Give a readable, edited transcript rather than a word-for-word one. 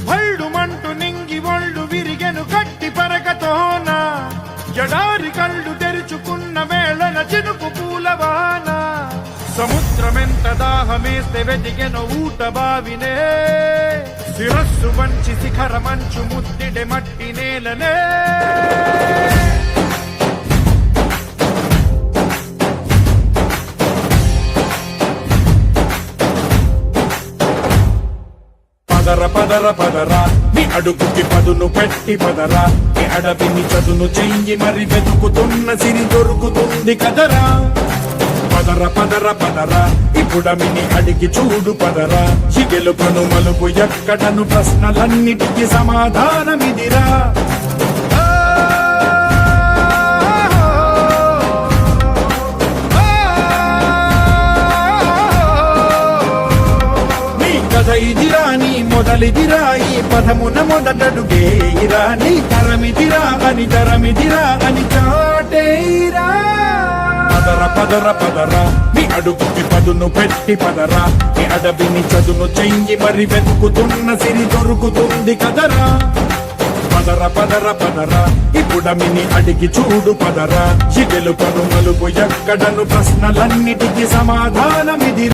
భళ్ళు మంటు నింగి ఒళ్ళు విరిగెను గట్టి పరకతోన ఎడారి కళ్ళు తెరుచుకున్న వేళన చినుకు పూలవాన సముద్రమెంత దాహమేస్తే వెతికెను ఊట బావినే శిరస్సు వంచి శిఖర మంచు ముద్దిడె మట్టి నేలనే పదర పదర పదరా నీ అడుగుకి పదును పెట్టి పదరా నీ అడవిని చదును చెయ్యి మరి వెతుకుతున్న సిరి దొరుకుతుంది కదరా పదర పదర పదరా ఇప్పుడమిని అడిగి చూడు పదరా చిగెలుపను మలుపు ఎక్కడను ప్రశ్నలన్నిటికీ సమాధానమిదిరా ఇదిరా నీ మొదలిదిరా ఈ పదమున మొదటడుగేయిరా నీ తరమిదిరా అని చాటేయిరా పదర పదర పదరా నీ అడుగుకి పదును పెట్టి పదరా నీ అడవిని చదును చెయ్యి మరి వెతుకుతున్న సిరి దొరుకుతుంది కదరా పదర పదర పదరా ఇప్పుడమిని అడిగి చూడు పదరా చిగెలుపను మలుపు ఎక్కడను ప్రశ్నలన్నిటికీ సమాధానమిది